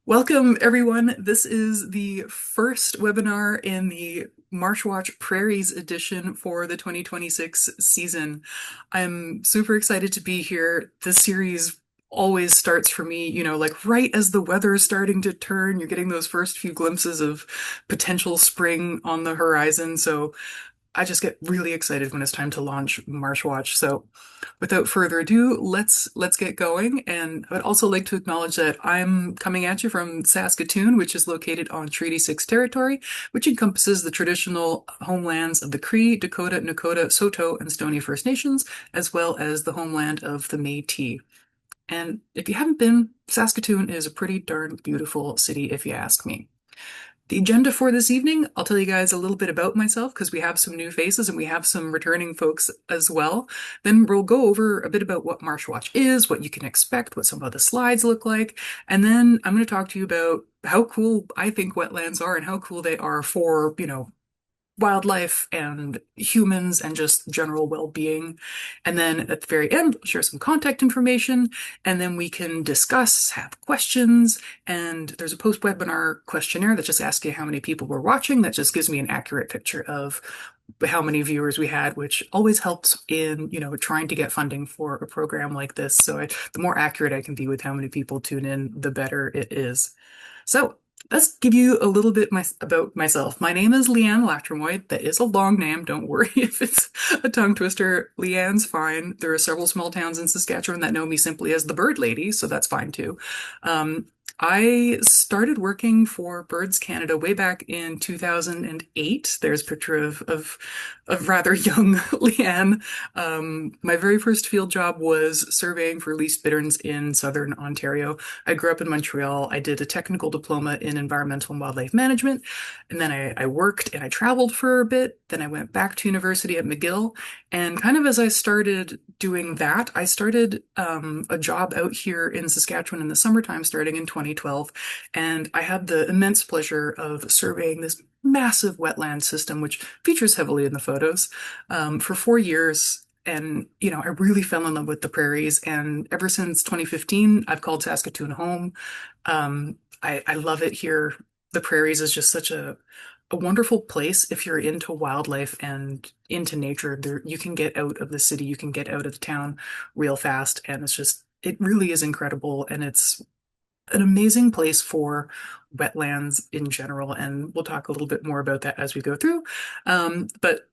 Welcome, everyone. This is the first webinar in the MarshWatch Prairies edition for the 2026 season. I'm super excited to be here. This series always starts for me, like right as the weather is starting to turn, you're getting those first few glimpses of potential spring on the horizon. So I just get really excited when it's time to launch MarshWatch. So without further ado, let's get going. And I would also like to acknowledge that I'm coming at you from Saskatoon, which is located on Treaty 6 territory, which encompasses the traditional homelands of the Cree, Dakota, Nakota, Saulteaux, and Stoney First Nations, as well as the homeland of the Métis. And if you haven't been, Saskatoon is a pretty darn beautiful city, if you ask me. The agenda for this evening, I'll tell you guys a little bit about myself because we have some new faces and we have some returning folks as well. Then we'll go over a bit about what MarshWatch is, what you can expect, what some of the slides look like. And then I'm going to talk to you about how cool I think wetlands are and how cool they are for, wildlife and humans and just general well-being. And then at the very end, I'll share some contact information, and then we can discuss, have questions, and there's a post-webinar questionnaire that just asks you how many people were watching. That just gives me an accurate picture of how many viewers we had, which always helps in, trying to get funding for a program like this. So the more accurate I can be with how many people tune in, the better it is. So let's give you a little bit about myself. My name is Leanne Latremoy. That is a long name. Don't worry if it's a tongue twister. Leanne's fine. There are several small towns in Saskatchewan that know me simply as the Bird Lady, so that's fine too. Um, I started working for Birds Canada way back in 2008. There's a picture of rather young Leanne. My very first field job was surveying for least bitterns in southern Ontario. I grew up in Montreal. I did a technical diploma in environmental and wildlife management, and then I worked and I traveled for a bit. Then I went back to university at McGill, and kind of as I started doing that, I started a job out here in Saskatchewan in the summertime starting in 2012. And I had the immense pleasure of surveying this massive wetland system, which features heavily in the photos, for 4 years. And, I really fell in love with the prairies. And ever since 2015, I've called Saskatoon home. I love it here. The prairies is just such a wonderful place if you're into wildlife and into nature. There, you can get out of the city, you can get out of the town real fast, and it really is incredible. And it's an amazing place for wetlands in general. And we'll talk a little bit more about that as we go through. But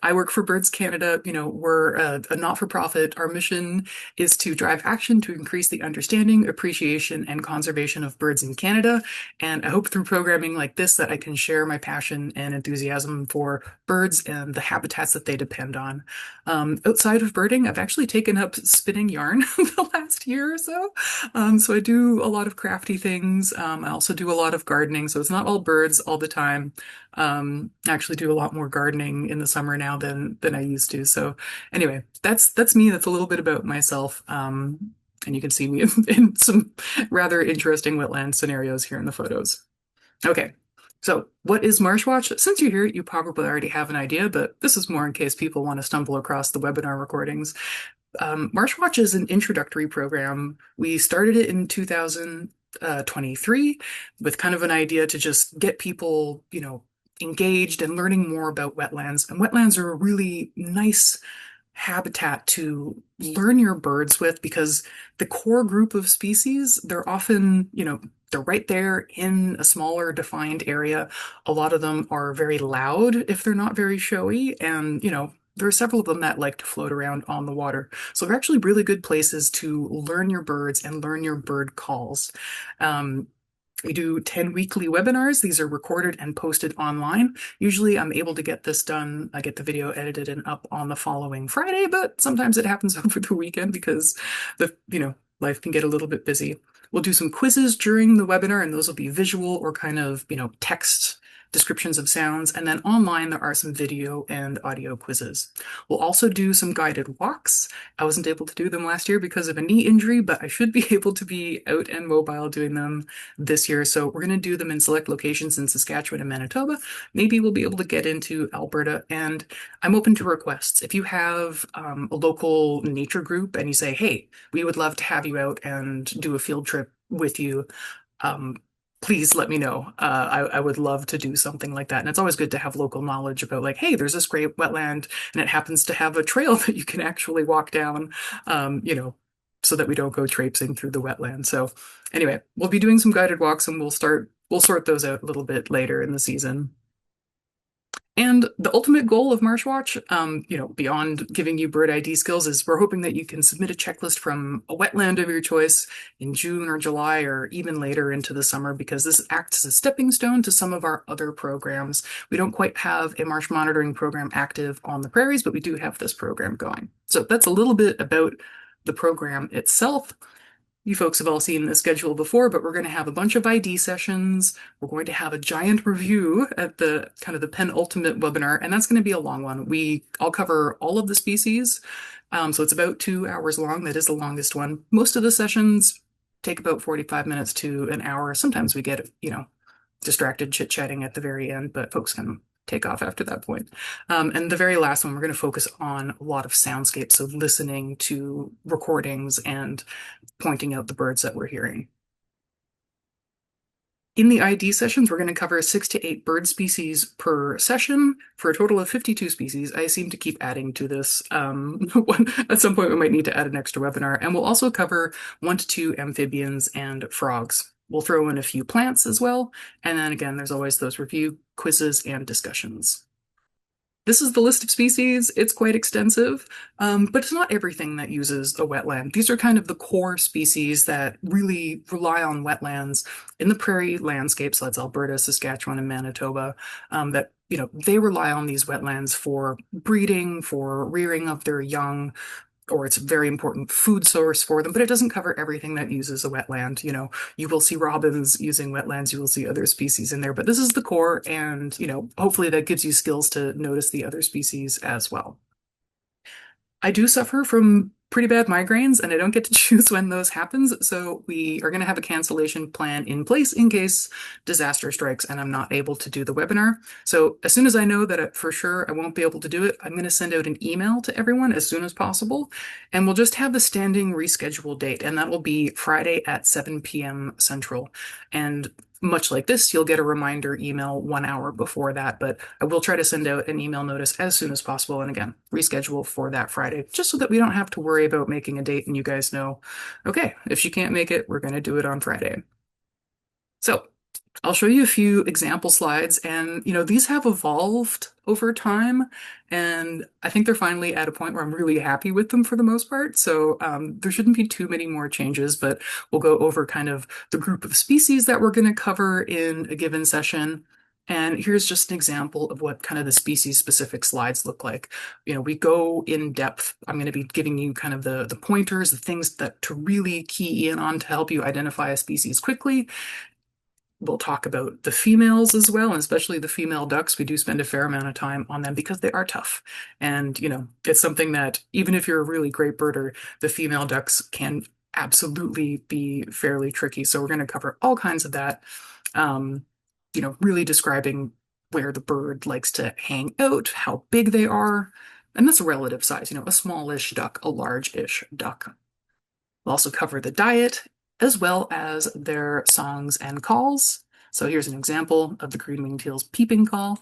I work for Birds Canada. We're a not-for-profit. Our mission is to drive action to increase the understanding, appreciation, and conservation of birds in Canada. And I hope through programming like this that I can share my passion and enthusiasm for birds and the habitats that they depend on. Outside of birding, I've actually taken up spinning yarn the last year or so. So I do a lot of crafty things. I also do a lot of gardening. So it's not all birds all the time. I actually do a lot more gardening in the summer now than I used to. So anyway, that's me. That's a little bit about myself. And you can see me in some rather interesting wetland scenarios here in the photos. Okay. So what is MarshWatch? Since you're here, you probably already have an idea, but this is more in case people want to stumble across the webinar recordings. MarshWatch is an introductory program. We started it in 2023 with kind of an idea to just get people, engaged and learning more about wetlands. And wetlands are a really nice habitat to learn your birds with because the core group of species, they're often, they're right there in a smaller defined area. A lot of them are very loud if they're not very showy. And, there are several of them that like to float around on the water. So they're actually really good places to learn your birds and learn your bird calls. We do 10 weekly webinars. These are recorded and posted online. Usually I'm able to get this done. I get the video edited and up on the following Friday, but sometimes it happens over the weekend because life can get a little bit busy. We'll do some quizzes during the webinar, and those will be visual or kind of, text descriptions of sounds. And then online, there are some video and audio quizzes. We'll also do some guided walks. I wasn't able to do them last year because of a knee injury, but I should be able to be out and mobile doing them this year. So we're going to do them in select locations in Saskatchewan and Manitoba. Maybe we'll be able to get into Alberta. And I'm open to requests. If you have a local nature group and you say, hey, we would love to have you out and do a field trip with you, um, please let me know. I would love to do something like that. And it's always good to have local knowledge about like, hey, there's this great wetland and it happens to have a trail that you can actually walk down, you know, so that we don't go traipsing through the wetland. So anyway, we'll be doing some guided walks and we'll sort those out a little bit later in the season. And the ultimate goal of MarshWatch, beyond giving you bird ID skills, is we're hoping that you can submit a checklist from a wetland of your choice in June or July or even later into the summer, because this acts as a stepping stone to some of our other programs. We don't quite have a marsh monitoring program active on the prairies, but we do have this program going. So that's a little bit about the program itself. You folks have all seen the schedule before, but we're going to have a bunch of ID sessions. We're going to have a giant review at the kind of the penultimate webinar, and that's going to be a long one. I'll cover all of the species. So it's about 2 hours long. That is the longest one. Most of the sessions take about 45 minutes to an hour. Sometimes we get, distracted chit-chatting at the very end, but folks can take off after that point. And the very last one, we're going to focus on a lot of soundscapes, so listening to recordings and pointing out the birds that we're hearing. In the ID sessions, we're going to cover 6 to 8 bird species per session for a total of 52 species. I seem to keep adding to this. At some point, we might need to add an extra webinar. And we'll also cover 1 to 2 amphibians and frogs. We'll throw in a few plants as well. And then again, there's always those review quizzes and discussions. This is the list of species. It's quite extensive, but it's not everything that uses a wetland. These are kind of the core species that really rely on wetlands in the prairie landscapes. So that's Alberta, Saskatchewan, and Manitoba, that, they rely on these wetlands for breeding, for rearing of their young, or it's a very important food source for them, but it doesn't cover everything that uses a wetland. You will see robins using wetlands, you will see other species in there, but this is the core, and, hopefully that gives you skills to notice the other species as well. I do suffer from pretty bad migraines and I don't get to choose when those happens. So we are going to have a cancellation plan in place in case disaster strikes and I'm not able to do the webinar. So as soon as I know that for sure I won't be able to do it, I'm going to send out an email to everyone as soon as possible. And we'll just have the standing reschedule date. And that will be Friday at 7 p.m. Central. And much like this, you'll get a reminder email 1 hour before that, but I will try to send out an email notice as soon as possible. And again, reschedule for that Friday, just so that we don't have to worry about making a date and you guys know, okay, if she can't make it, we're going to do it on Friday. So I'll show you a few example slides, and these have evolved over time, and I think they're finally at a point where I'm really happy with them for the most part. So there shouldn't be too many more changes, but we'll go over kind of the group of species that we're going to cover in a given session. And here's just an example of what kind of the species specific slides look like. We go in depth. I'm going to be giving you kind of the pointers, the things that to really key in on to help you identify a species quickly. We'll talk about the females as well, and especially the female ducks. We do spend a fair amount of time on them because they are tough. And, it's something that even if you're a really great birder, the female ducks can absolutely be fairly tricky. So we're going to cover all kinds of that, really describing where the bird likes to hang out, how big they are. And that's a relative size, a smallish duck, a large-ish duck. We'll also cover the diet as well as their songs and calls. So here's an example of the green-winged teal's peeping call.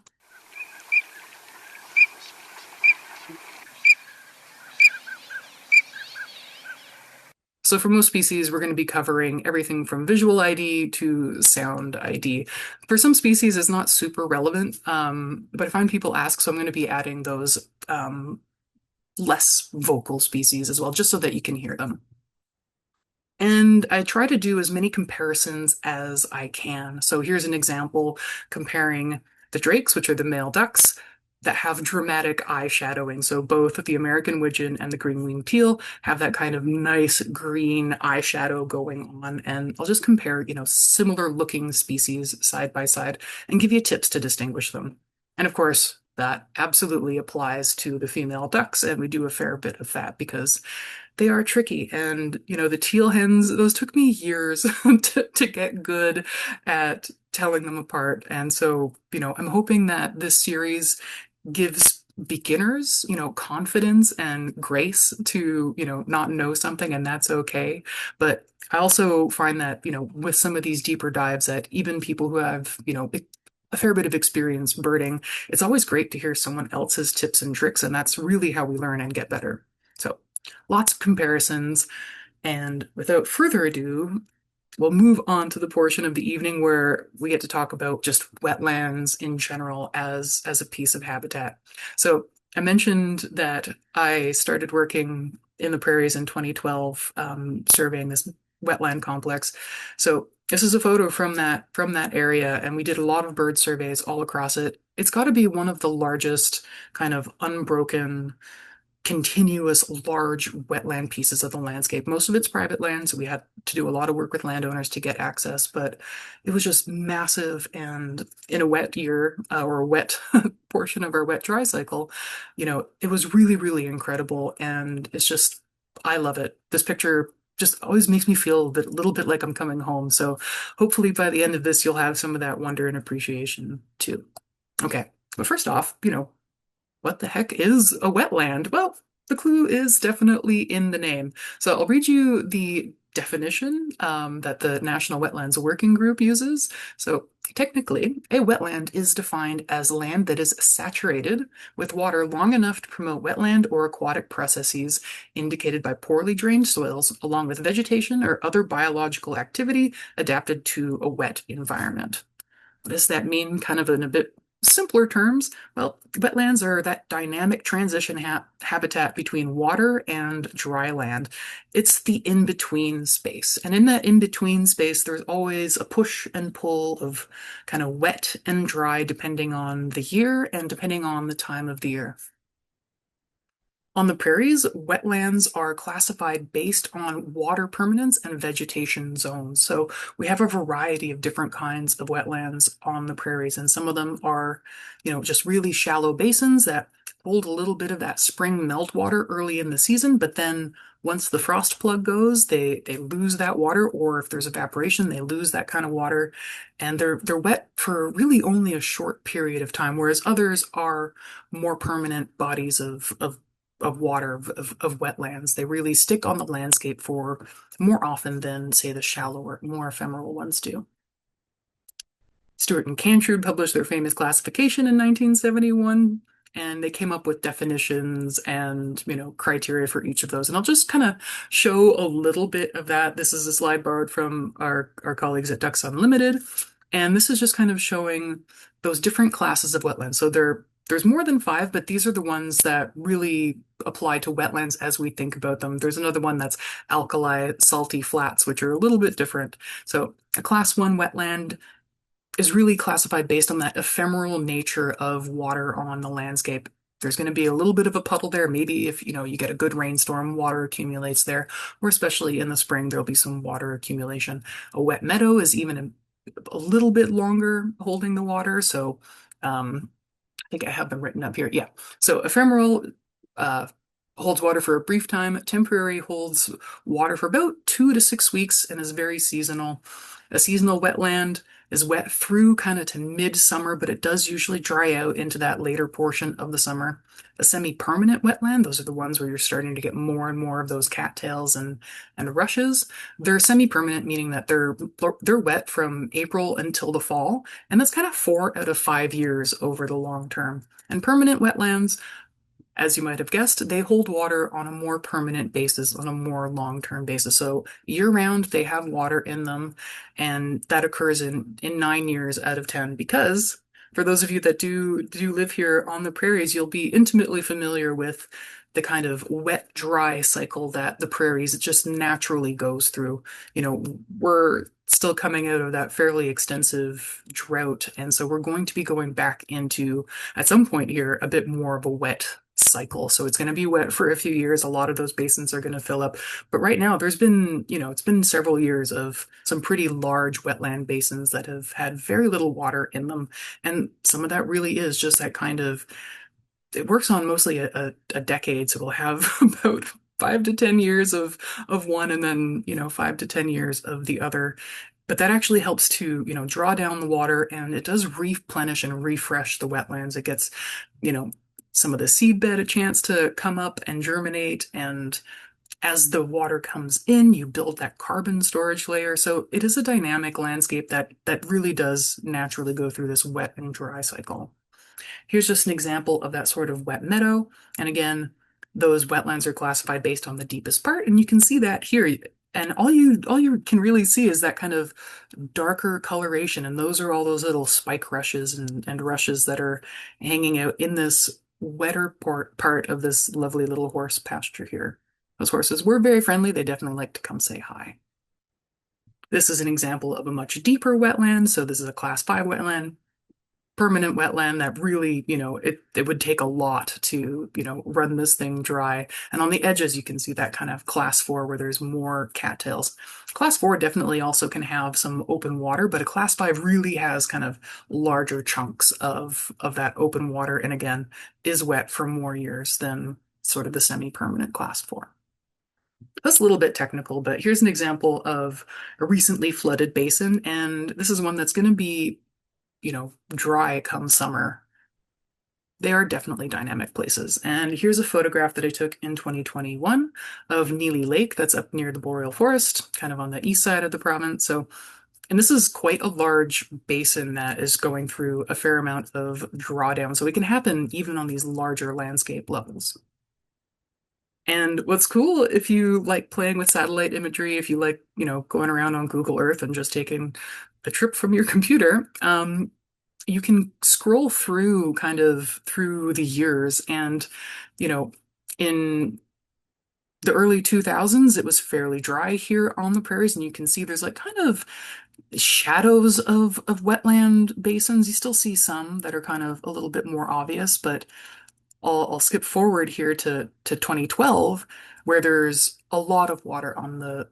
So for most species, we're going to be covering everything from visual ID to sound ID. For some species, it's not super relevant, but I find people ask, so I'm going to be adding those less vocal species as well, just so that you can hear them. And I try to do as many comparisons as I can. So here's an example comparing the drakes, which are the male ducks, that have dramatic eye shadowing. So both the American widgeon and the green-winged teal have that kind of nice green eyeshadow going on. And I'll just compare, similar looking species side by side and give you tips to distinguish them. And of course, that absolutely applies to the female ducks, and we do a fair bit of that because they are tricky. And, the teal hens, those took me years to get good at telling them apart. And so, I'm hoping that this series gives beginners, confidence and grace to, not know something, and that's okay. But I also find that, with some of these deeper dives that even people who have, a fair bit of experience birding, it's always great to hear someone else's tips and tricks, and that's really how we learn and get better. So lots of comparisons. And without further ado, we'll move on to the portion of the evening where we get to talk about just wetlands in general as a piece of habitat. So I mentioned that I started working in the prairies in 2012, surveying this wetland complex. So this is a photo from that area, and we did a lot of bird surveys all across it. It's got to be one of the largest kind of unbroken continuous large wetland pieces of the landscape. Most of it's private land, so we had to do a lot of work with landowners to get access, but it was just massive. And in a wet year, or a wet portion of our wet dry cycle, it was really, really incredible. And it's just, I love it. This picture just always makes me feel a little bit like I'm coming home. So hopefully by the end of this, you'll have some of that wonder and appreciation too. Okay. But first off, what the heck is a wetland? Well, the clue is definitely in the name. So I'll read you the definition that the National Wetlands Working Group uses. So technically, a wetland is defined as land that is saturated with water long enough to promote wetland or aquatic processes indicated by poorly drained soils, along with vegetation or other biological activity adapted to a wet environment. What does that mean, kind of in a bit simpler terms? Well, wetlands are that dynamic transition habitat between water and dry land. It's the in-between space. And in that in-between space, there's always a push and pull of kind of wet and dry depending on the year and depending on the time of the year. On the prairies, wetlands are classified based on water permanence and vegetation zones. So we have a variety of different kinds of wetlands on the prairies, and some of them are, just really shallow basins that hold a little bit of that spring meltwater early in the season, but then once the frost plug goes, they lose that water, or if there's evaporation, they lose that kind of water, and they're wet for really only a short period of time, whereas others are more permanent bodies of water, of wetlands. They really stick on the landscape for more often than, say, the shallower, more ephemeral ones do. Stewart and Cantrud published their famous classification in 1971, and they came up with definitions and, criteria for each of those. And I'll just kind of show a little bit of that. This is a slide borrowed from our colleagues at Ducks Unlimited. And this is just kind of showing those different classes of wetlands. So there's more than 5, but these are the ones that really apply to wetlands as we think about them. There's another one that's alkali, salty flats, which are a little bit different. So a class 1 wetland is really classified based on that ephemeral nature of water on the landscape. There's going to be a little bit of a puddle there. Maybe if you get a good rainstorm, water accumulates there, or especially in the spring, there'll be some water accumulation. A wet meadow is even a little bit longer holding the water. So I think I have them written up here. Yeah. So ephemeral holds water for a brief time. Temporary holds water for about 2 to 6 weeks and is very seasonal. A seasonal wetland is wet through kind of to midsummer, but it does usually dry out into that later portion of the summer. A semi-permanent wetland, those are the ones where you're starting to get more and more of those cattails and rushes. They're semi-permanent, meaning that they're wet from April until the fall, and that's kind of 4 out of 5 years over the long term. And permanent wetlands, as you might have guessed, they hold water on a more permanent basis, on a more long-term basis. So year-round, they have water in them, and that occurs in 9 years out of 10 because for those of you that do live here on the prairies, you'll be intimately familiar with the kind of wet-dry cycle that the prairies just naturally goes through. We're still coming out of that fairly extensive drought, and so we're going to be going back into, at some point here, a bit more of a wet cycle. So it's going to be wet for a few years. A lot of those basins are going to fill up. But right now, there's been, it's been several years of some pretty large wetland basins that have had very little water in them. And some of that really is just that kind of, it works on mostly a decade. So we'll have about 5 to 10 years of one, and then, 5 to 10 years of the other. But that actually helps to, draw down the water, and it does replenish and refresh the wetlands. It gets, some of the seedbed a chance to come up and germinate. And as the water comes in, you build that carbon storage layer. So it is a dynamic landscape that really does naturally go through this wet and dry cycle. Here's just an example of that sort of wet meadow. And again, those wetlands are classified based on the deepest part, and you can see that here. And all you can really see is that kind of darker coloration, and those are all those little spike rushes and rushes that are hanging out in this wetter part of this lovely little horse pasture here. Those horses were very friendly. They definitely like to come say hi. This is an example of a much deeper wetland. So this is a class 5 wetland, permanent wetland that really, it would take a lot to, run this thing dry. And on the edges, you can see that kind of class 4 where there's more cattails. Class 4 definitely also can have some open water, but a class 5 really has kind of larger chunks of that open water, and again, is wet for more years than sort of the semi-permanent class 4. That's a little bit technical, but here's an example of a recently flooded basin, and this is one that's going to be, dry come summer. They are definitely dynamic places. And here's a photograph that I took in 2021 of Neely Lake. That's up near the boreal forest, kind of on the east side of the province. And this is quite a large basin that is going through a fair amount of drawdown. So it can happen even on these larger landscape levels. And what's cool, if you like playing with satellite imagery, if you like, going around on Google Earth and just taking a trip from your computer, you can scroll through kind of through the years. And, in the early 2000s, it was fairly dry here on the prairies. And you can see there's like kind of shadows of wetland basins. You still see some that are kind of a little bit more obvious, but I'll skip forward here to 2012, where there's a lot of water on the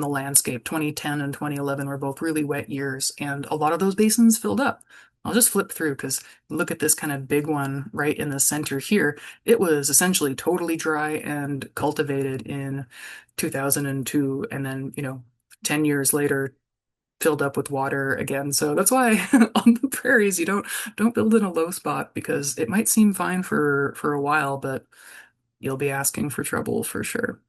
landscape. 2010 and 2011 were both really wet years, and a lot of those basins filled up. I'll just flip through because look at this kind of big one right in the center here. It was essentially totally dry and cultivated in 2002, and then, 10 years later, filled up with water again. So that's why on the prairies you don't build in a low spot, because it might seem fine for a while, but you'll be asking for trouble for sure.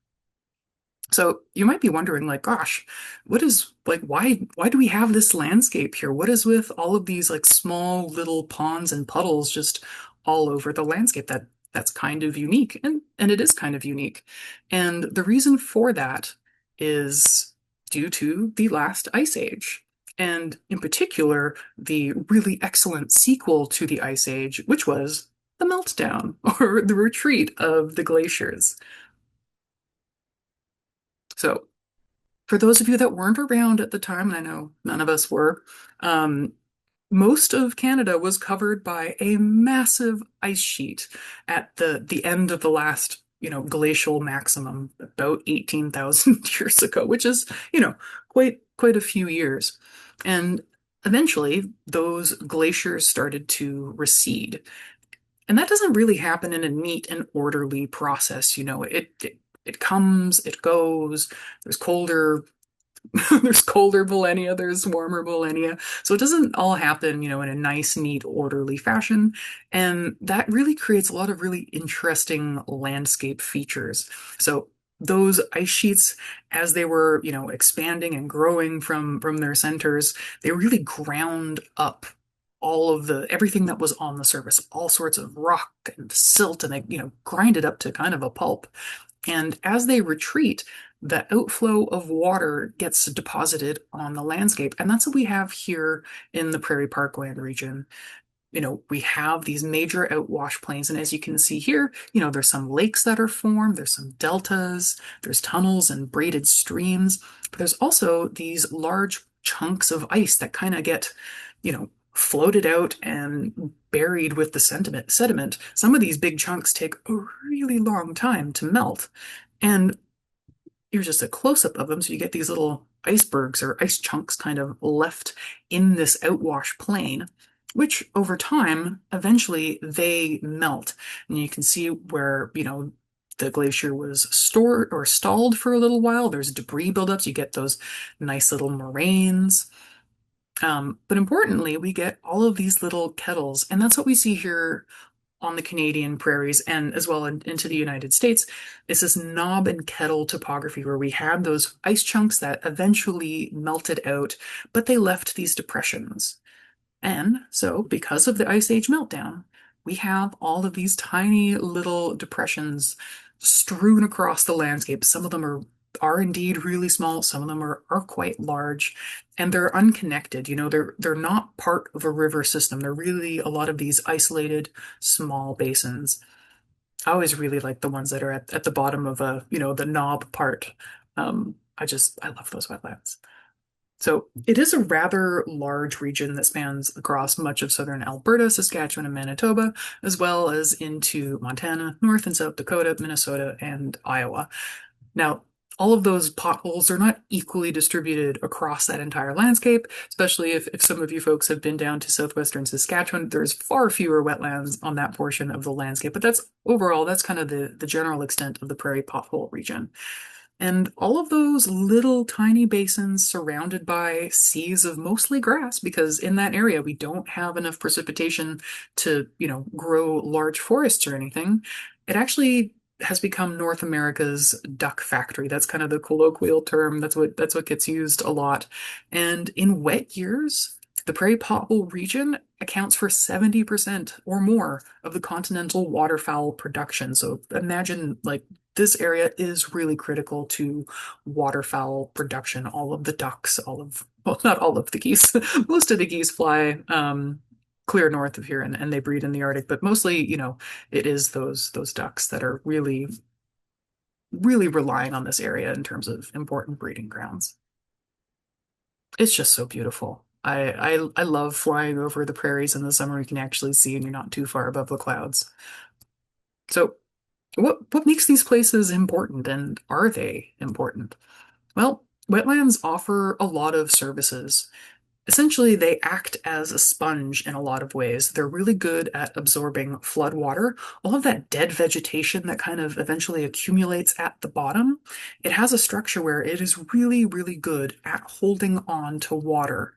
So you might be wondering, like, gosh, what is like why do we have this landscape here? What is with all of these like small little ponds and puddles just all over the landscape? That's kind of unique, and it is kind of unique. And the reason for that is due to the last ice age. And in particular, the really excellent sequel to the ice age, which was the meltdown or the retreat of the glaciers. So for those of you that weren't around at the time, and I know none of us were, um, most of Canada was covered by a massive ice sheet at the end of the last, glacial maximum about 18,000 years ago, which is, quite a few years. And eventually, those glaciers started to recede. And that doesn't really happen in a neat and orderly process. It comes, it goes. There's colder there's colder millennia, there's warmer millennia. So it doesn't all happen, in a nice, neat, orderly fashion. And that really creates a lot of really interesting landscape features. So those ice sheets, as they were, expanding and growing from their centers, they really ground up all of everything that was on the surface, all sorts of rock and silt, and they, grind it up to kind of a pulp. And as they retreat, the outflow of water gets deposited on the landscape. And that's what we have here in the Prairie Parkland region. We have these major outwash plains. And as you can see here, there's some lakes that are formed, there's some deltas, there's tunnels and braided streams. But there's also these large chunks of ice that kind of get, floated out and buried with the sediment. Some of these big chunks take a really long time to melt. And here's just a close-up of them, so you get these little icebergs or ice chunks kind of left in this outwash plain, which over time, eventually they melt. And you can see where, the glacier was stored or stalled for a little while. There's debris buildups. You get those nice little moraines. But importantly, we get all of these little kettles, and that's what we see here on the Canadian prairies and as well into the United States is this knob and kettle topography where we had those ice chunks that eventually melted out, but they left these depressions. And so, because of the Ice Age meltdown, we have all of these tiny little depressions strewn across the landscape. Some of them are indeed really small, some of them are quite large, and they're unconnected. They're not part of a river system. They're really a lot of these isolated small basins. I always really like the ones that are at the bottom of the knob part. I love those wetlands. So it is a rather large region that spans across much of southern Alberta, Saskatchewan, and Manitoba, as well as into Montana, North and South Dakota, Minnesota, and Iowa. Now, all of those potholes are not equally distributed across that entire landscape, especially if some of you folks have been down to southwestern Saskatchewan. There's far fewer wetlands on that portion of the landscape, but that's kind of the general extent of the prairie pothole region. And all of those little tiny basins surrounded by seas of mostly grass, because in that area we don't have enough precipitation to, grow large forests or anything. It actually has become North America's duck factory. That's kind of the colloquial term. That's what gets used a lot. And in wet years, the prairie pothole region accounts for 70% or more of the continental waterfowl production. So imagine like this area is really critical to waterfowl production. All of the ducks, well, not all of the geese, most of the geese fly clear north of here and they breed in the Arctic, but mostly, it is those ducks that are really, really relying on this area in terms of important breeding grounds. It's just so beautiful. I love flying over the prairies in the summer. You can actually see and you're not too far above the clouds. So what makes these places important and are they important? Well, wetlands offer a lot of services. Essentially, they act as a sponge in a lot of ways. They're really good at absorbing flood water. All of that dead vegetation that kind of eventually accumulates at the bottom, it has a structure where it is really, really good at holding on to water.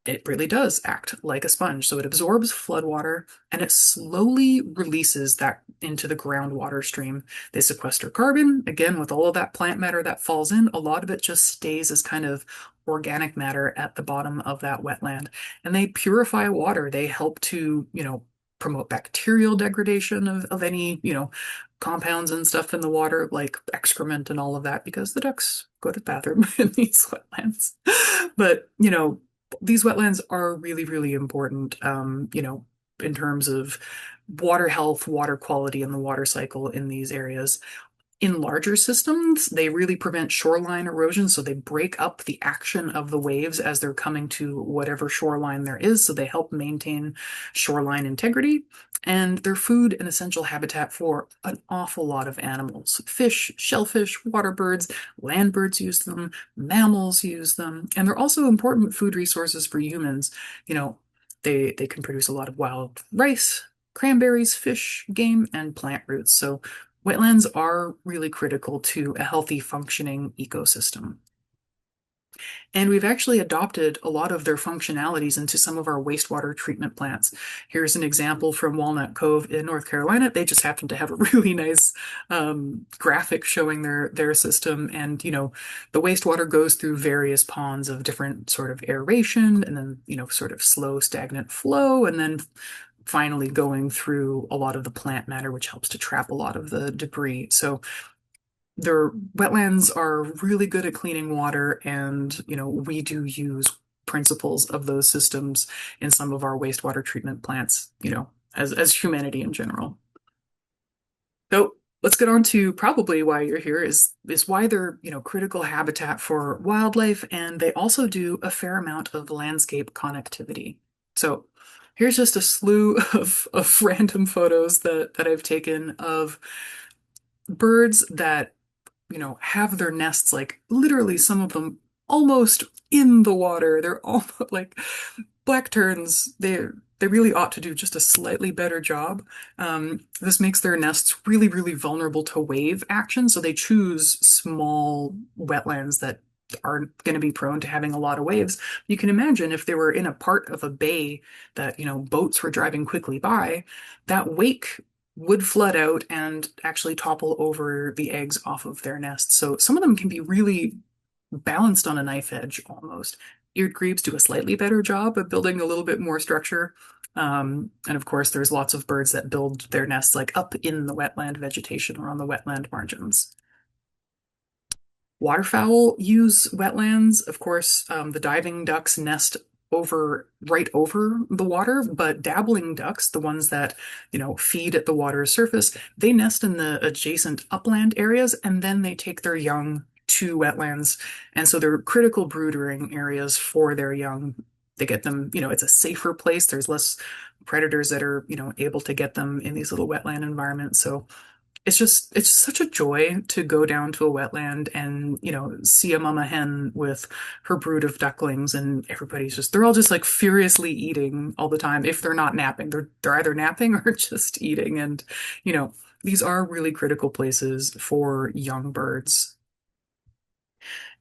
It really does act like a sponge. So it absorbs floodwater and it slowly releases that into the groundwater stream. They sequester carbon. Again, with all of that plant matter that falls in, a lot of it just stays as kind of organic matter at the bottom of that wetland. And they purify water. They help to, promote bacterial degradation of any, compounds and stuff in the water, like excrement and all of that, because the ducks go to the bathroom in these wetlands. But, these wetlands are really, really important, in terms of water health, water quality, and the water cycle in these areas. In larger systems, they really prevent shoreline erosion, so they break up the action of the waves as they're coming to whatever shoreline there is, so they help maintain shoreline integrity. And they're food and essential habitat for an awful lot of animals. Fish, shellfish, water birds, land birds use them, mammals use them, and they're also important food resources for humans. You know, they can produce a lot of wild rice, cranberries, fish, game, and plant roots. So wetlands are really critical to a healthy functioning ecosystem. And we've actually adopted a lot of their functionalities into some of our wastewater treatment plants. Here's an example from Walnut Cove in North Carolina. They just happen to have a really nice graphic showing their system. And, the wastewater goes through various ponds of different sort of aeration and then, sort of slow, stagnant flow. And then finally going through a lot of the plant matter, which helps to trap a lot of the debris. So their wetlands are really good at cleaning water, and we do use principles of those systems in some of our wastewater treatment plants, as humanity in general. So let's get on to probably why you're here is why they're, critical habitat for wildlife, and they also do a fair amount of landscape connectivity. So here's just a slew of random photos that I've taken of birds that, have their nests like literally some of them almost in the water. They're almost like black terns. They really ought to do just a slightly better job. This makes their nests really, really vulnerable to wave action. So they choose small wetlands that are going to be prone to having a lot of waves. You can imagine if they were in a part of a bay that, boats were driving quickly by, that wake would flood out and actually topple over the eggs off of their nests. So some of them can be really balanced on a knife edge almost. Eared grebes do a slightly better job of building a little bit more structure. And of course, there's lots of birds that build their nests like up in the wetland vegetation or on the wetland margins. Waterfowl use wetlands. Of course, the diving ducks nest right over the water, but dabbling ducks, the ones that, feed at the water's surface, they nest in the adjacent upland areas and then they take their young to wetlands. And so they're critical brooding areas for their young. They get them, it's a safer place. There's less predators that are, able to get them in these little wetland environments. So it's such a joy to go down to a wetland and, see a mama hen with her brood of ducklings and they're all just like furiously eating all the time. If they're not napping, they're either napping or just eating. And, you know, these are really critical places for young birds.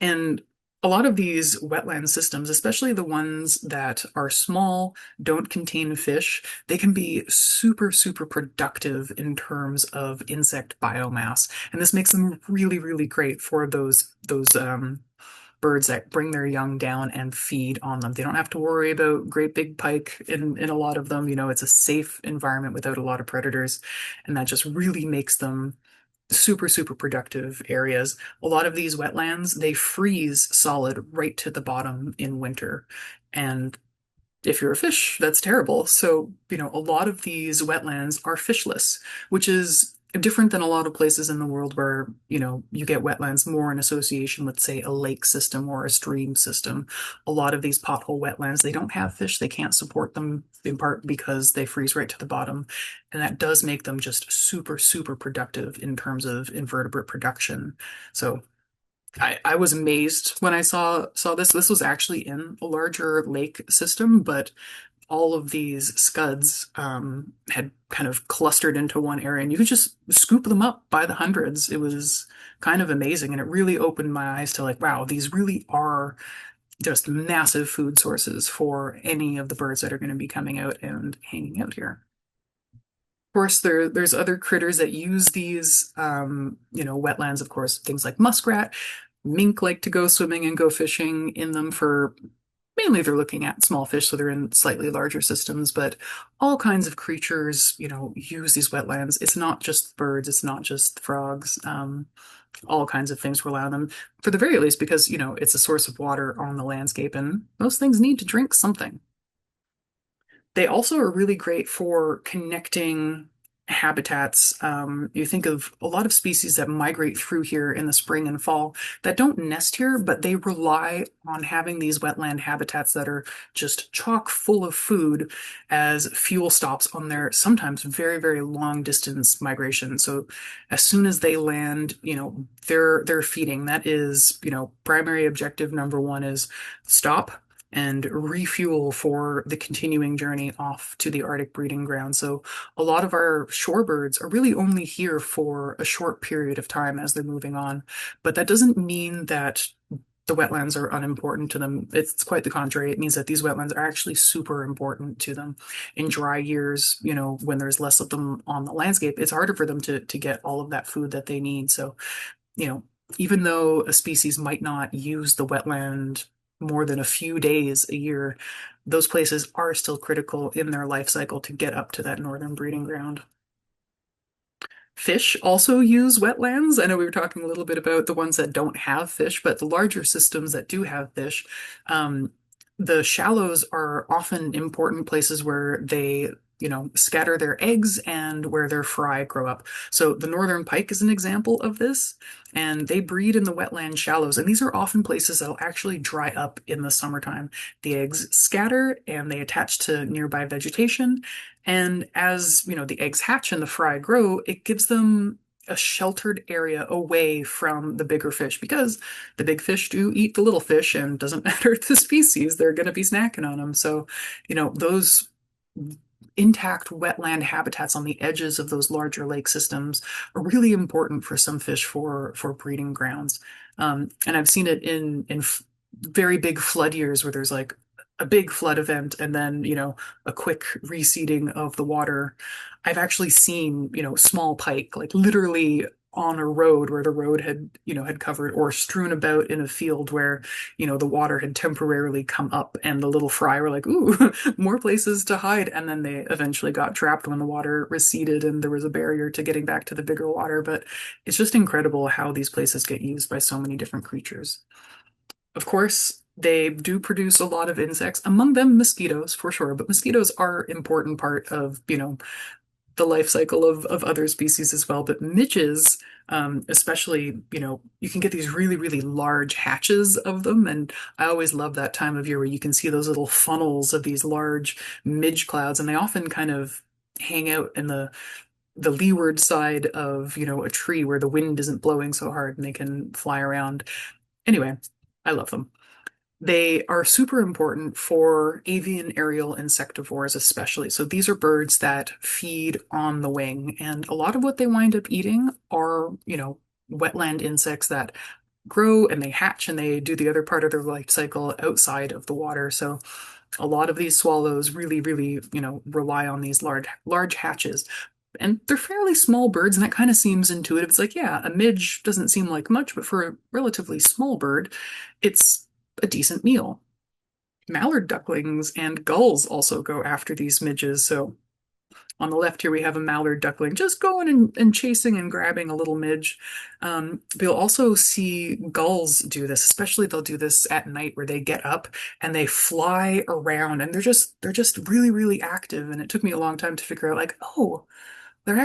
And a lot of these wetland systems, especially the ones that are small, don't contain fish, they can be super, super productive in terms of insect biomass. And this makes them really, really great for those birds that bring their young down and feed on them. They don't have to worry about great big pike in a lot of them. It's a safe environment without a lot of predators, and that just really makes them super, super productive areas. A lot of these wetlands, they freeze solid right to the bottom in winter. And if you're a fish, that's terrible. So, a lot of these wetlands are fishless, which is different than a lot of places in the world where, you get wetlands more in association with, say, a lake system or a stream system. A lot of these pothole wetlands, they don't have fish. They can't support them in part because they freeze right to the bottom. And that does make them just super, super productive in terms of invertebrate production. So I was amazed when I saw this. This was actually in a larger lake system, but all of these scuds had kind of clustered into one area, and you could just scoop them up by the hundreds. It was kind of amazing, and it really opened my eyes to like, wow, these really are just massive food sources for any of the birds that are going to be coming out and hanging out here. Of course, there's other critters that use these, wetlands, of course, things like muskrat. Mink like to go swimming and go fishing in them for mainly they're looking at small fish, so they're in slightly larger systems, but all kinds of creatures, use these wetlands. It's not just birds, it's not just frogs. All kinds of things rely on them for the very least because, it's a source of water on the landscape and most things need to drink something. They also are really great for connecting habitats. You think of a lot of species that migrate through here in the spring and fall that don't nest here, but they rely on having these wetland habitats that are just chock full of food as fuel stops on their sometimes very, very long distance migration. So as soon as they land, they're feeding. That is, primary objective number one is stop and refuel for the continuing journey off to the Arctic breeding ground. So a lot of our shorebirds are really only here for a short period of time as they're moving on. But that doesn't mean that the wetlands are unimportant to them. It's quite the contrary. It means that these wetlands are actually super important to them. In dry years, when there's less of them on the landscape, it's harder for them to get all of that food that they need. So, you know, even though a species might not use the wetland more than a few days a year, those places are still critical in their life cycle to get up to that northern breeding ground. Fish also use wetlands. I know we were talking a little bit about the ones that don't have fish, but the larger systems that do have fish, the shallows are often important places where they, scatter their eggs and where their fry grow up. So the northern pike is an example of this, and they breed in the wetland shallows. And these are often places that'll actually dry up in the summertime. The eggs scatter and they attach to nearby vegetation. And as, the eggs hatch and the fry grow, it gives them a sheltered area away from the bigger fish because the big fish do eat the little fish and doesn't matter the species, they're going to be snacking on them. So, those intact wetland habitats on the edges of those larger lake systems are really important for some fish for breeding grounds. And I've seen it in very big flood years where there's like a big flood event and then, a quick reseeding of the water. I've actually seen, small pike, like literally on a road where the road had covered or strewn about in a field where, the water had temporarily come up and the little fry were like, ooh, more places to hide. And then they eventually got trapped when the water receded and there was a barrier to getting back to the bigger water. But it's just incredible how these places get used by so many different creatures. Of course, they do produce a lot of insects, among them mosquitoes for sure, but mosquitoes are an important part of, the life cycle of other species as well. But midges, especially, you can get these really, really large hatches of them. And I always love that time of year where you can see those little funnels of these large midge clouds, and they often kind of hang out in the leeward side of, a tree where the wind isn't blowing so hard and they can fly around. Anyway, I love them. They are super important for avian aerial insectivores, especially. So these are birds that feed on the wing, and a lot of what they wind up eating are, wetland insects that grow and they hatch and they do the other part of their life cycle outside of the water. So a lot of these swallows really, really, rely on these large hatches. And they're fairly small birds, and that kind of seems intuitive. It's like, yeah, a midge doesn't seem like much, but for a relatively small bird, it's a decent meal. Mallard ducklings and gulls also go after these midges. So on the left here, we have a mallard duckling just going and chasing and grabbing a little midge. You'll also see gulls do this, especially they'll do this at night where they get up and they fly around and they're just really, really active. And it took me a long time to figure out like, oh, they're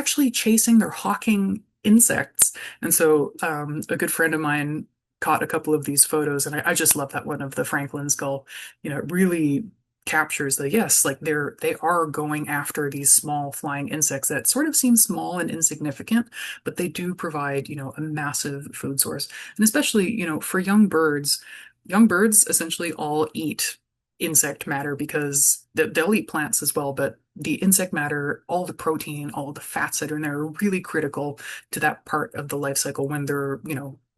hawking insects. And so a good friend of mine caught a couple of these photos, and I just love that one of the Franklin's gull. It really captures the yes, like they are going after these small flying insects that sort of seem small and insignificant, but they do provide, a massive food source. And especially, for young birds essentially all eat insect matter because they'll eat plants as well, but the insect matter, all the protein, all the fats that are in there are really critical to that part of the life cycle when they're,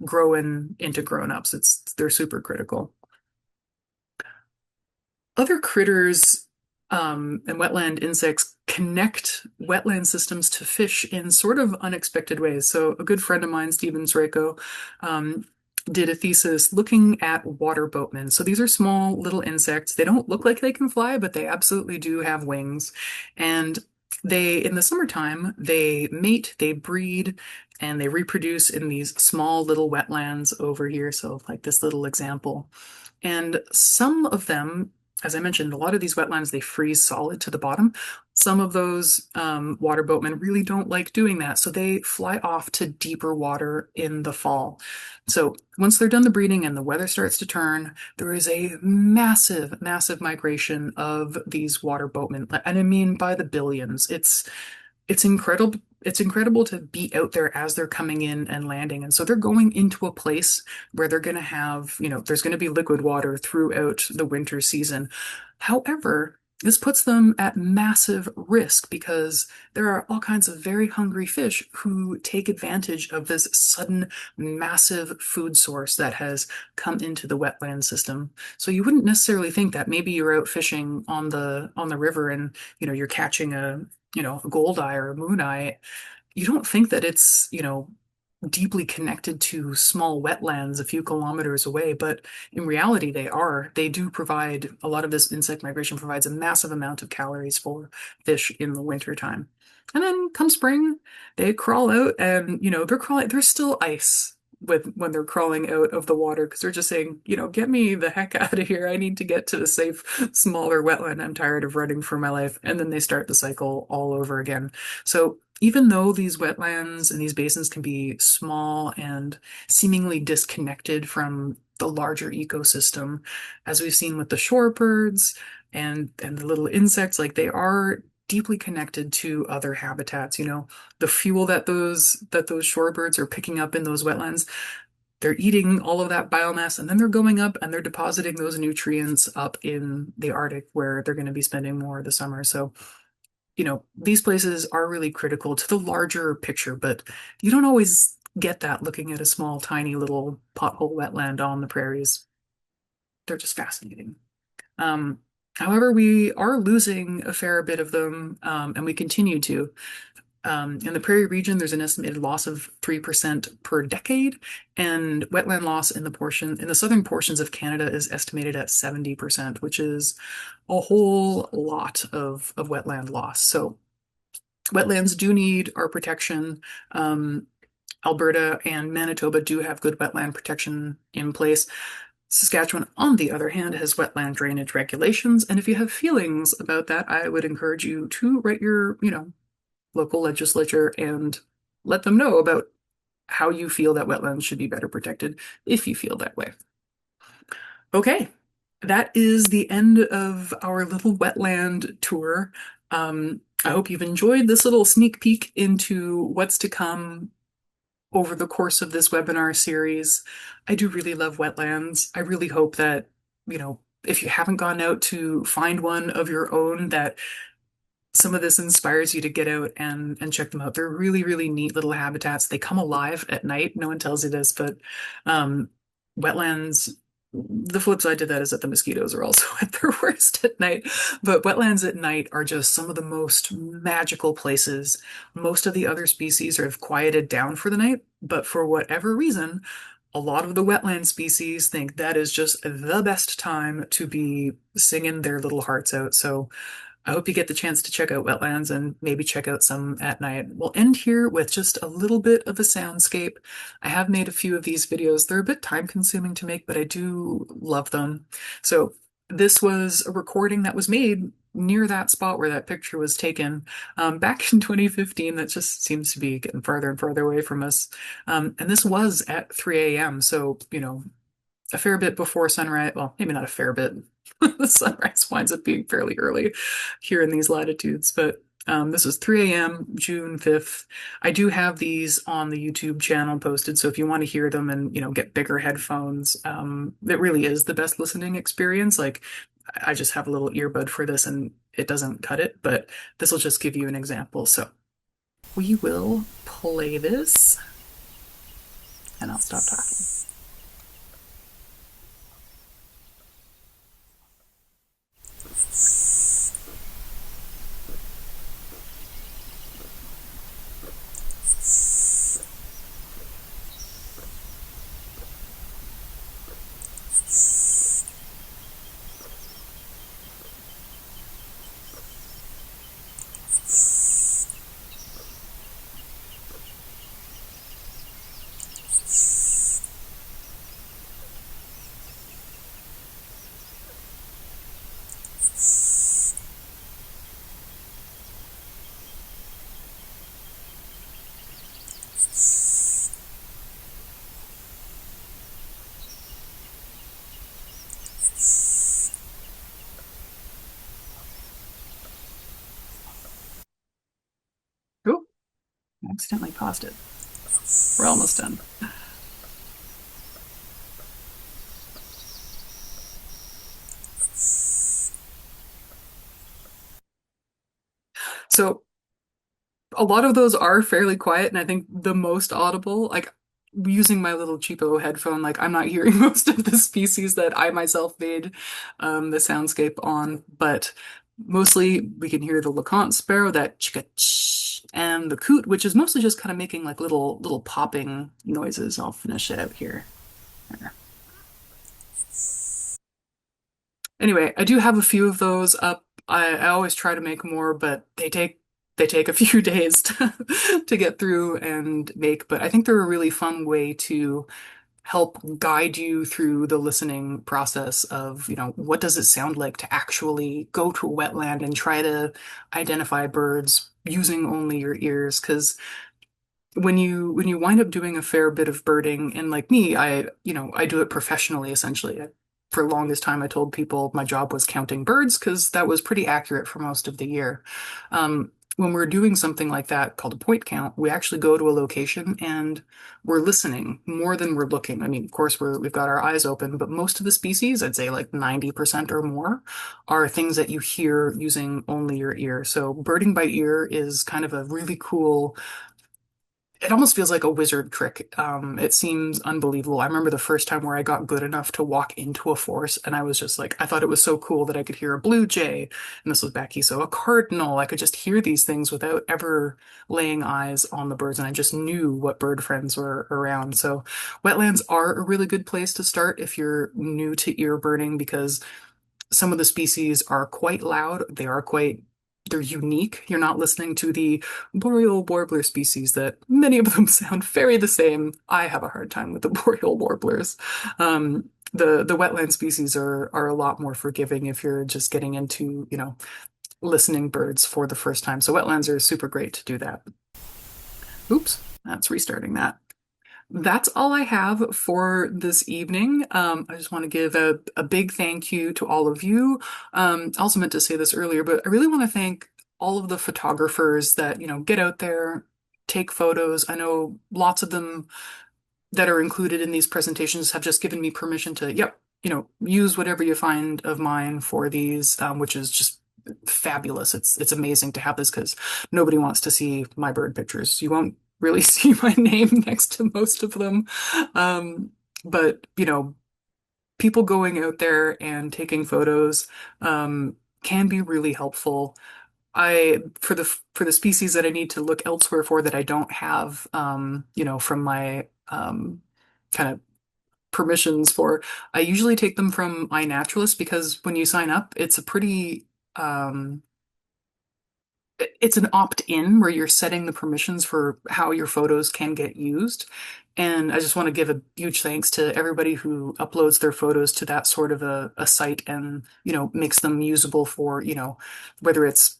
growing into grown-ups. They're super critical. Other critters and wetland insects connect wetland systems to fish in sort of unexpected ways. So a good friend of mine, Stephen Sreko, did a thesis looking at water boatmen. So these are small little insects. They don't look like they can fly, but they absolutely do have wings. And in the summertime, they mate, they breed, and they reproduce in these small little wetlands over here. So like this little example. And some of them, as I mentioned, a lot of these wetlands, they freeze solid to the bottom. Some of those water boatmen really don't like doing that, so they fly off to deeper water in the fall. So once they're done the breeding and the weather starts to turn, there is a massive, massive migration of these water boatmen. And I mean by the billions. It's incredible. It's incredible to be out there as they're coming in and landing. And so they're going into a place where they're going to have, there's going to be liquid water throughout the winter season. However, this puts them at massive risk because there are all kinds of very hungry fish who take advantage of this sudden massive food source that has come into the wetland system. So you wouldn't necessarily think that maybe you're out fishing on the river and you're catching a goldeye or a mooneye. You don't think that it's, deeply connected to small wetlands a few kilometers away, but in reality, they are. They do provide a lot of this insect migration provides a massive amount of calories for fish in the wintertime. And then come spring, they crawl out and, there's still ice when they're crawling out of the water because they're just saying, get me the heck out of here. I need to get to the safe, smaller wetland. I'm tired of running for my life. And then they start the cycle all over again. So even though these wetlands and these basins can be small and seemingly disconnected from the larger ecosystem, as we've seen with the shorebirds and the little insects, like they are deeply connected to other habitats. The fuel that those shorebirds are picking up in those wetlands, they're eating all of that biomass and then they're going up and they're depositing those nutrients up in the Arctic where they're going to be spending more of the summer. So these places are really critical to the larger picture, but you don't always get that looking at a small, tiny little pothole wetland on the prairies. They're just fascinating. Um, However, we are losing a fair bit of them, and we continue to. In the prairie region, there's an estimated loss of 3% per decade, and wetland loss in the southern portions of Canada is estimated at 70%, which is a whole lot of wetland loss. So wetlands do need our protection. Um, Alberta and Manitoba do have good wetland protection in place. Saskatchewan, on the other hand, has wetland drainage regulations, and if you have feelings about that, I would encourage you to write your, local legislature and let them know about how you feel that wetlands should be better protected if you feel that way. Okay, that is the end of our little wetland tour. I hope you've enjoyed this little sneak peek into what's to come over the course of this webinar series. I do really love wetlands. I really hope that, if you haven't gone out to find one of your own, that some of this inspires you to get out and check them out. They're really, really neat little habitats. They come alive at night. No one tells you this, but um, wetlands, the flip side to that is that the mosquitoes are also at their worst at night. But wetlands at night are just some of the most magical places. Most of the other species have quieted down for the night, but for whatever reason, a lot of the wetland species think that is just the best time to be singing their little hearts out. So I hope you get the chance to check out wetlands and maybe check out some at night. We'll end here with just a little bit of a soundscape. I have made a few of these videos. They're a bit time consuming to make, but I do love them. So this was a recording that was made near that spot where that picture was taken back in 2015. That just seems to be getting farther and farther away from us. And this was at 3 a.m. So, a fair bit before sunrise. Well, maybe not a fair bit. The sunrise winds up being fairly early here in these latitudes, but this is 3 a.m., June 5th. I do have these on the YouTube channel posted, so if you want to hear them and, get bigger headphones, it really is the best listening experience. Like, I just have a little earbud for this and it doesn't cut it, but this will just give you an example. So we will play this and I'll stop talking. Oh, I accidentally paused it. We're almost done. So a lot of those are fairly quiet, and I think the most audible, like using my little cheapo headphone, like I'm not hearing most of the species that I myself made the soundscape on, but mostly we can hear the LeConte sparrow, that chicka-ch, and the coot, which is mostly just kind of making like little popping noises. I'll finish it out here. Anyway, I do have a few of those up. I always try to make more, but they take a few days to get through and make. But I think they're a really fun way to help guide you through the listening process of, what does it sound like to actually go to a wetland and try to identify birds using only your ears. Because when you wind up doing a fair bit of birding, and like me, I do it professionally essentially. For the longest time, I told people my job was counting birds because that was pretty accurate for most of the year. when we're doing something like that called a point count, we actually go to a location and we're listening more than we're looking. I mean, of course, we've got our eyes open, but most of the species, I'd say like 90% or more, are things that you hear using only your ear. So birding by ear is kind of a really cool, it almost feels like a wizard trick. It seems unbelievable. I remember the first time where I got good enough to walk into a forest, and I was just like, I thought it was so cool that I could hear a blue jay, and this was back east, so a cardinal. I could just hear these things without ever laying eyes on the birds, and I just knew what bird friends were around. So, wetlands are a really good place to start if you're new to ear birding because some of the species are quite loud. They're unique. You're not listening to the boreal warbler species that many of them sound very the same. I have a hard time with the boreal warblers. The wetland species are a lot more forgiving if you're just getting into, listening birds for the first time. So wetlands are super great to do that. Oops, that's restarting that. That's all I have for this evening. I just want to give a big thank you to all of you. I also meant to say this earlier, but I really want to thank all of the photographers that, get out there, take photos. I know lots of them that are included in these presentations have just given me permission to, yep, use whatever you find of mine for these, which is just fabulous. It's amazing to have this because nobody wants to see my bird pictures. You won't really see my name next to most of them. Um, but people going out there and taking photos can be really helpful. For the species that I need to look elsewhere for that I don't have, from my kind of permissions for, I usually take them from iNaturalist because when you sign up, it's a pretty it's an opt-in where you're setting the permissions for how your photos can get used. And I just want to give a huge thanks to everybody who uploads their photos to that sort of a site and, makes them usable for, whether it's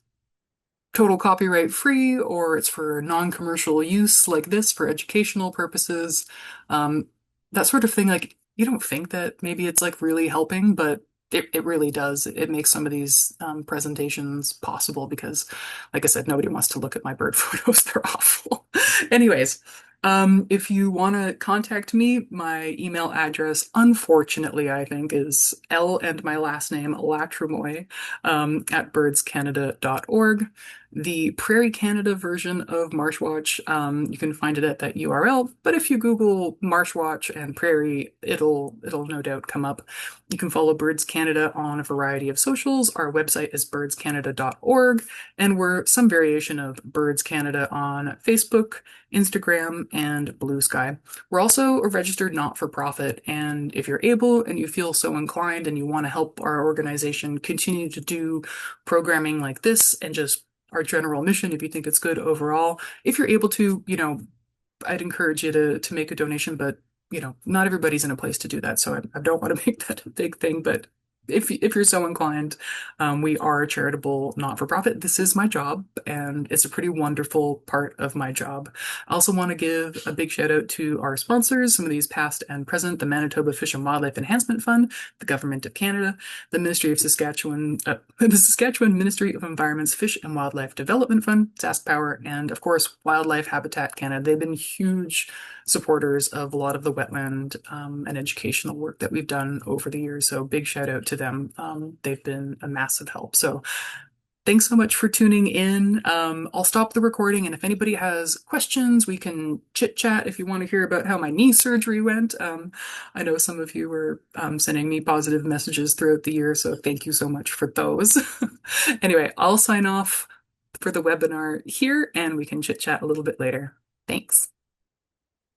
total copyright free or it's for non-commercial use like this for educational purposes. Um, that sort of thing, like you don't think that maybe it's like really helping, but it really does. It makes some of these presentations possible because, like I said, nobody wants to look at my bird photos. They're awful. Anyways, if you want to contact me, my email address, unfortunately, I think, is L and my last name, Latrimoy, at birdscanada.org. The Prairie Canada version of MarshWatch, you can find it at that URL. But if you Google MarshWatch and Prairie, it'll no doubt come up. You can follow Birds Canada on a variety of socials. Our website is birdscanada.org, and we're some variation of Birds Canada on Facebook, Instagram, and Blue Sky. We're also a registered not-for-profit, and if you're able and you feel so inclined and you want to help our organization continue to do programming like this and just our general mission, if you think it's good overall, if you're able to, I'd encourage you to make a donation, but not everybody's in a place to do that, so I don't want to make that a big thing. But if you're so inclined, we are a charitable not-for-profit. This is my job, and it's a pretty wonderful part of my job. I also want to give a big shout out to our sponsors, some of these past and present: the Manitoba Fish and Wildlife Enhancement Fund, the Government of Canada, the Ministry of Saskatchewan, the Saskatchewan Ministry of Environment's Fish and Wildlife Development Fund, SaskPower, and of course Wildlife Habitat Canada. They've been huge supporters of a lot of the wetland and educational work that we've done over the years. So big shout out to them. They've been a massive help. So thanks so much for tuning in. I'll stop the recording, and if anybody has questions, we can chit chat if you want to hear about how my knee surgery went. I know some of you were sending me positive messages throughout the year, so thank you so much for those. Anyway, I'll sign off for the webinar here, and we can chit chat a little bit later. Thanks.